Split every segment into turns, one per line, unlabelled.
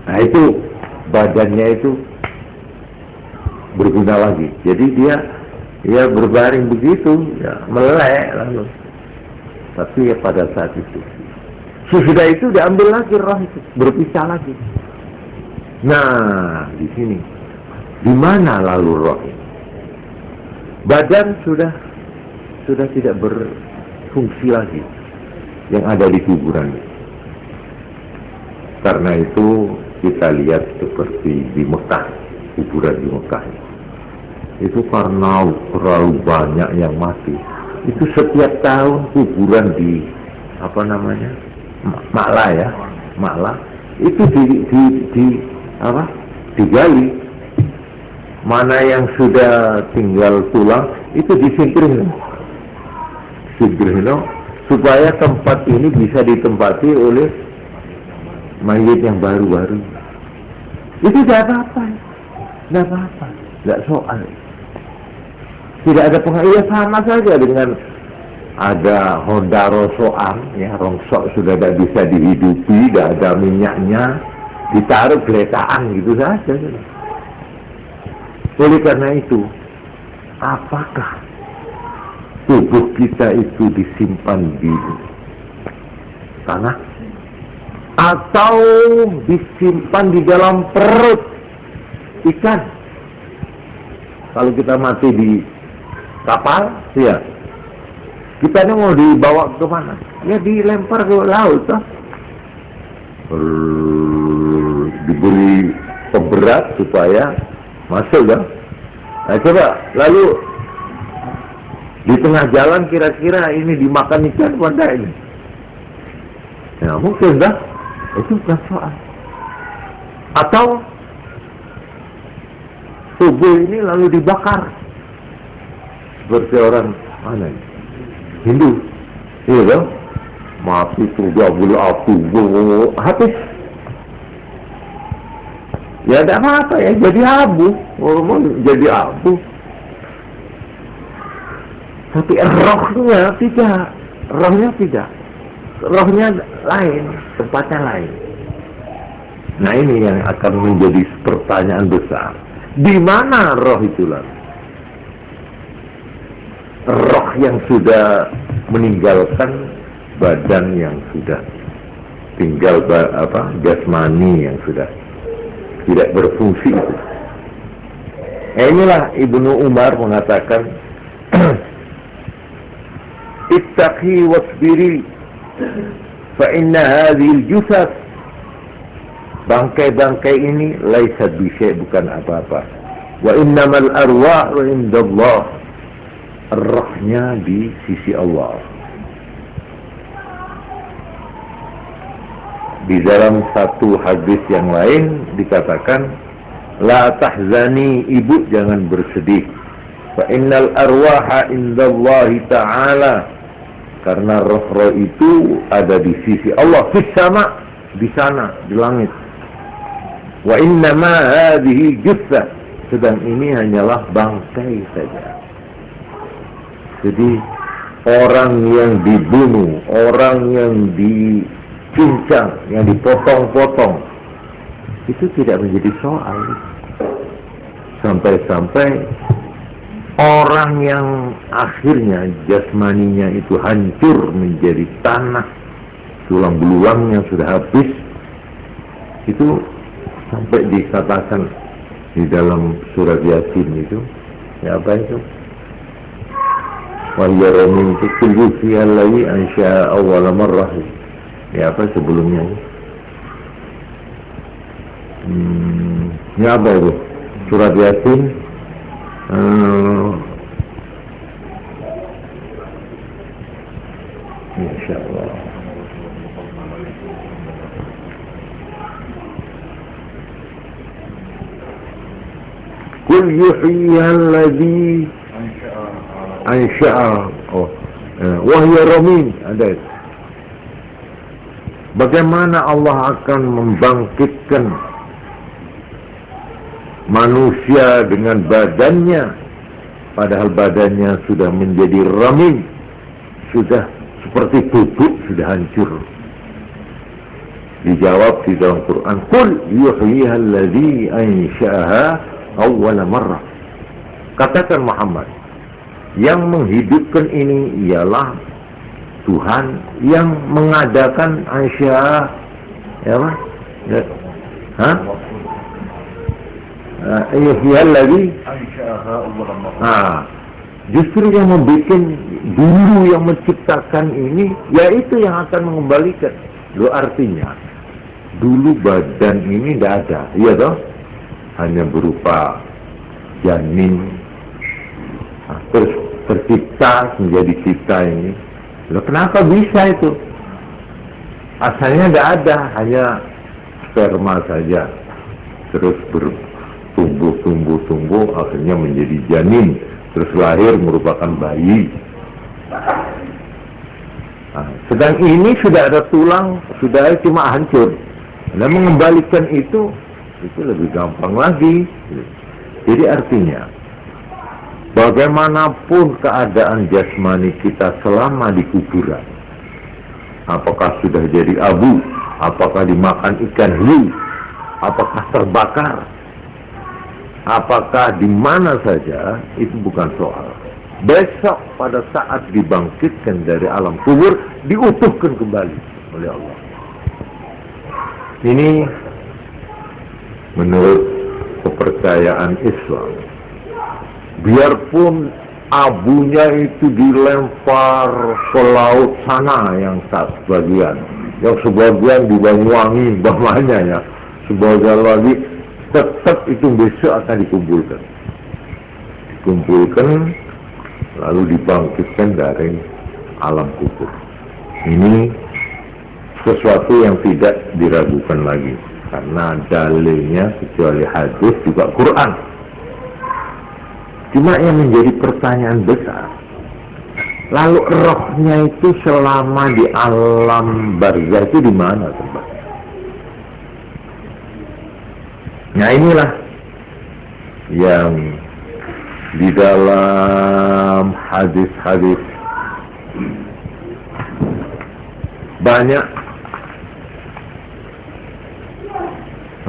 Nah itu badannya itu berguna lagi. Jadi dia berbaring begitu, ya melek lalu. Tapi ya pada saat itu, sesudah itu diambil lagi roh itu, berpisah lagi. Nah di sini, di mana lalu roh ini? Badan sudah tidak berfungsi lagi yang ada di kuburan. Karena itu kita lihat seperti di Mekah, kuburan di Mekah itu karena terlalu banyak yang mati. Itu setiap tahun kuburan di Maklah itu digali. Mana yang sudah tinggal tulang itu disingkirin supaya tempat ini bisa ditempati oleh mayit yang baru-baru. Itu tidak apa-apa, tidak soal. Tidak ada pengaruh, sama saja dengan ada Honda rosokan, ya rongsok sudah tidak bisa dihidupi, tidak ada minyaknya, ditaruh geletaan gitu saja. Oleh karena itu, apakah tubuh kita itu disimpan di tanah atau disimpan di dalam perut ikan? Kalau kita mati di kapal, ya kita ini mau dibawa ke mana? Ya dilempar ke laut, toh. Diberi pemberat supaya masuk, kan? Nah coba, lalu di tengah jalan kira-kira ini dimakan ikan pada ini. Ya mungkin dah, itu bukan soal. Atau tubuh ini lalu dibakar seperti orang mana ini? Hindu, iya kan? Mati sudah boleh api, habis. Ya tidak apa-apa ya, jadi abu, jadi abu. Tapi rohnya tidak, rohnya lain, tempatnya lain. Nah ini yang akan menjadi pertanyaan besar. Di mana roh itu lalu? Roh yang sudah meninggalkan badan yang sudah tinggal jasmani yang sudah tidak berfungsi itu. Inilah Ibnu Umar mengatakan, ittaqi wasbiri fa inna hadhihi al-jusad, bangkai-bangkai ini laisat bisyai, bukan apa-apa. Wa innamal arwahu indallah, rohnya di sisi Allah. Di dalam satu hadis yang lain dikatakan, la tahzani, ibu jangan bersedih, fa innal arwaha indallahi ta'ala, karena roh-roh itu ada di sisi Allah, fis sama, di sana, di langit. Wa innama hadhihi jussah, sedang ini hanyalah bangkai saja. Jadi orang yang dibunuh, orang yang dicincang, yang dipotong-potong, itu tidak menjadi soal. Sampai-sampai orang yang akhirnya jasmaninya itu hancur menjadi tanah, tulang belulangnya sudah habis, itu sampai dikatakan di dalam surat Yasin itu, ya apa itu? Wa yarami kullu fi allazi ansha awwal marrah. Ya apa sebelumnya? Ya apa itu? Surat Yasin insyaallah. Qul yuhyiha allazi ansha'a wa hiya ramim. Ada itu. Bagaimana Allah akan membangkitkan manusia dengan badannya, padahal badannya sudah menjadi ramim, sudah seperti bubuk, sudah hancur. Dijawab di dalam Quran, qul yuhyiha alladhi ansha'aha awwala marrah. Katakan Muhammad, yang menghidupkan ini ialah Tuhan yang mengadakan ansya'ah, ya apa? Ya. Hah? Yuhyiha alladhi ansha'aha awwala marrah. Justru yang membuat dulu, yang menciptakan ini, yaitu yang akan mengembalikan. Lo artinya dulu badan ini tidak ada, iya toh? Hanya berupa janin, terus tercipta menjadi kita ini. Lo kenapa bisa itu? Asalnya tidak ada, hanya sperma saja, terus bertumbuh, akhirnya menjadi janin, terus lahir merupakan bayi. Nah, sedang ini sudah ada tulang, sudah cuma hancur. Dan mengembalikan itu lebih gampang lagi. Jadi artinya, bagaimanapun keadaan jasmani kita selama di kuburan, apakah sudah jadi abu, apakah dimakan ikan hiu, apakah terbakar, apakah di mana saja, itu bukan soal. Besok pada saat dibangkitkan dari alam kubur, diutuhkan kembali oleh Allah. Ini menurut kepercayaan Islam. Biarpun abunya itu dilempar ke laut sana yang sebagian di Banyuwangi, bawahnya ya, sebagian lagi, tetap itu besok akan dikumpulkan, lalu dibangkitkan dari alam kubur. Ini sesuatu yang tidak diragukan lagi, karena dalilnya kecuali hadis juga Quran. Cuma yang menjadi pertanyaan besar, lalu rohnya itu selama di alam barzah itu di mana tempatnya? Nah inilah yang di dalam hadis-hadis banyak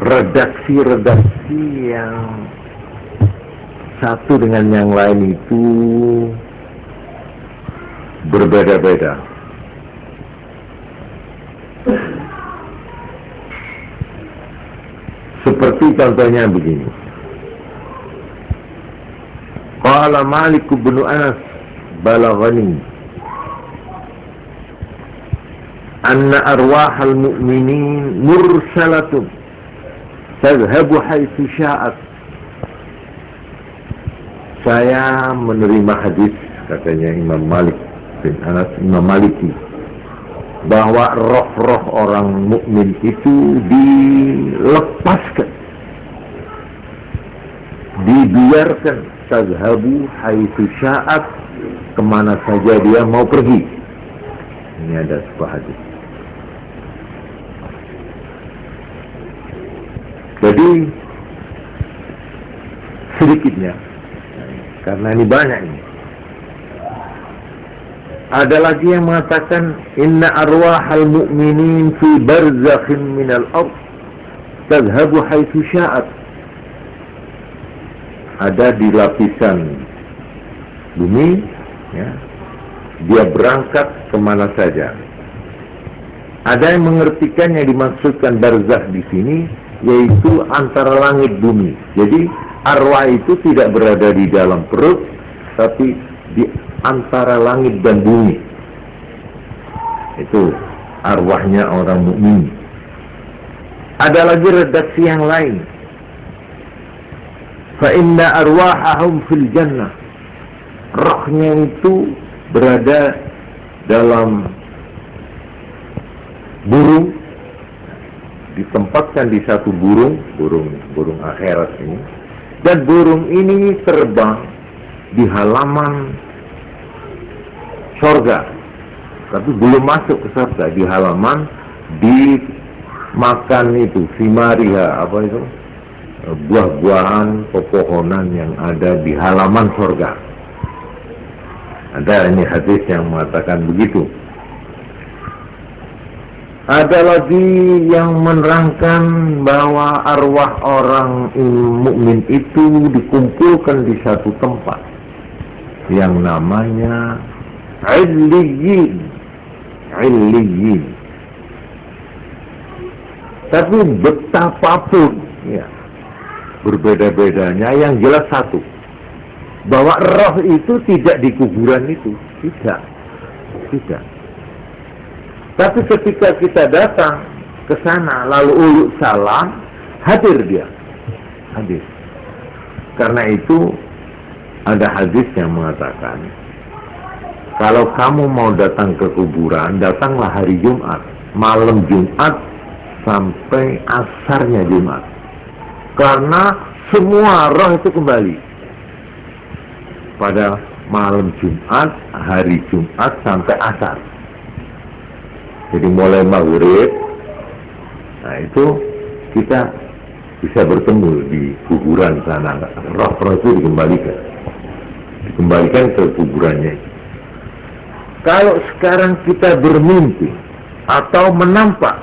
redaksi yang satu dengan yang lain itu berbeda-beda. Seperti contohnya begini. Qala Malik bin Anas balaghani anna arwahal mu'minin mursalatun tadhhabu haitsu sya'at. Saya menerima hadis, katanya Imam Malik bin Anas, Imam Maliki, bahwa roh-roh orang mukmin itu dilepaskan, dibiarkan, tazhabu haitsu sya'at, kemana saja dia mau pergi. Ini ada sebuah hadis. Jadi sedikitnya, karena ini banyak ini. Ada lagi yang mengatakan inna arwahal mu'minin fi barzakhin minal ard tadhhabu haitsu sya'at. Ada di lapisan bumi, ya, dia berangkat kemana saja. Ada yang mengertikan yang dimaksudkan barzakh di sini yaitu antara langit bumi. Jadi arwah itu tidak berada di dalam perut, tapi di antara langit dan bumi. Itu arwahnya orang mukmin. Ada lagi redaksi yang lain. Fa inna arwahahum fil jannah. Rohnya itu berada dalam burung, ditempatkan di satu burung akhirat ini. Dan burung ini terbang di halaman sorga, tapi belum masuk ke sorga, di halaman, dimakan itu simariha, apa itu, buah-buahan pepohonan yang ada di halaman sorga. Ada ini hadis yang mengatakan begitu. Ada lagi yang menerangkan bahwa arwah orang mukmin itu dikumpulkan di satu tempat yang namanya Illiyin. Illiyin. Tapi betapapun ya berbeda-bedanya, yang jelas satu, bahwa roh itu tidak di kuburan itu, tidak. Tapi ketika kita datang ke sana lalu uluk salam, hadir dia. Hadir. Karena itu ada hadis yang mengatakan, kalau kamu mau datang ke kuburan, datanglah hari Jumat, malam Jumat sampai asarnya Jumat. Karena semua roh itu kembali pada malam Jumat, hari Jumat sampai asar. Jadi mulai maghrib, nah itu kita bisa bertemu di kuburan sana. Roh-roh itu dikembalikan ke kuburannya. Kalau sekarang kita bermimpi atau menampak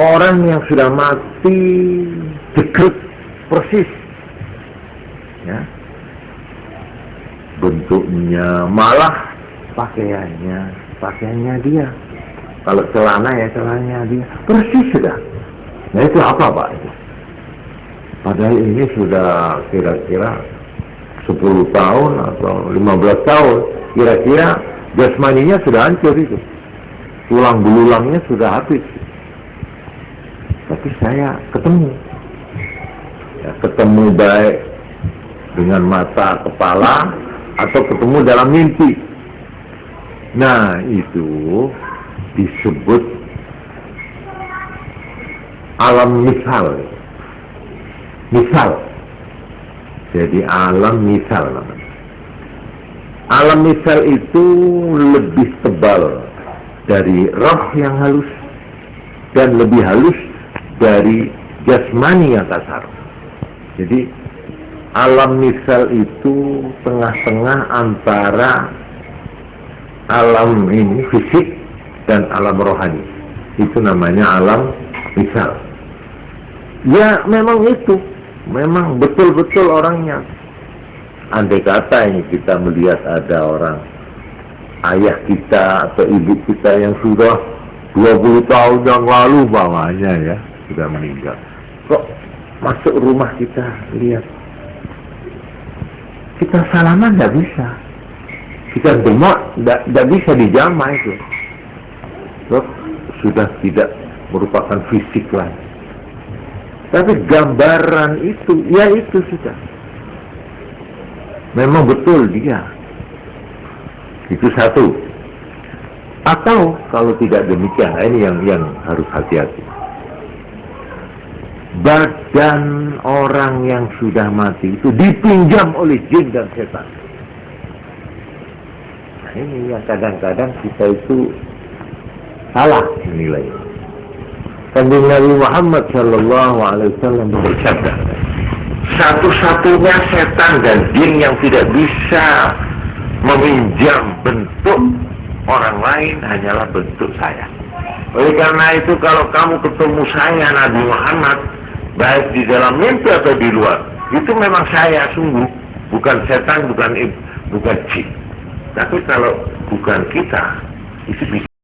orang yang sudah mati dekat persis, ya, bentuknya, malah pakaiannya dia, kalau celana ya celananya dia persis sudah. Nah itu apa Pak? Padahal ini sudah kira-kira 10 tahun atau 15 tahun, kira-kira jasmaninya sudah hancur itu, tulang belulangnya sudah habis. Tapi saya ketemu baik dengan mata kepala atau ketemu dalam mimpi. Nah itu disebut alam misal. Jadi alam misal namanya. Alam misal itu lebih tebal dari roh yang halus dan lebih halus dari jasmani yang kasar. Jadi alam misal itu tengah-tengah antara alam ini fisik dan alam rohani. Itu namanya alam misal. Ya memang itu, memang betul-betul orangnya. Andai kata ini kita melihat ada orang, ayah kita atau ibu kita yang sudah 20 tahun yang lalu bawahnya ya, sudah meninggal. Kok masuk rumah kita lihat, kita salaman tidak bisa, kita demok tidak bisa dijamah itu. Kok sudah tidak merupakan fisik lagi. Tapi gambaran itu, ya itu sudah. Memang betul dia. Itu satu. Atau kalau tidak demikian, ini yang harus hati-hati. Badan orang yang sudah mati itu dipinjam oleh jin dan setan. Nah ini yang kadang-kadang kita itu salah menilainya. Kanjeng Nabi Muhammad Sallallahu Alaihi Wasallam bersabda, satu-satunya setan dan jin yang tidak bisa meminjam bentuk orang lain hanyalah bentuk saya. Oleh karena itu kalau kamu ketemu saya Nabi Muhammad, baik di dalam mimpi atau di luar, itu memang saya sungguh, bukan setan, bukan jin. Tapi kalau bukan kita, itu bisa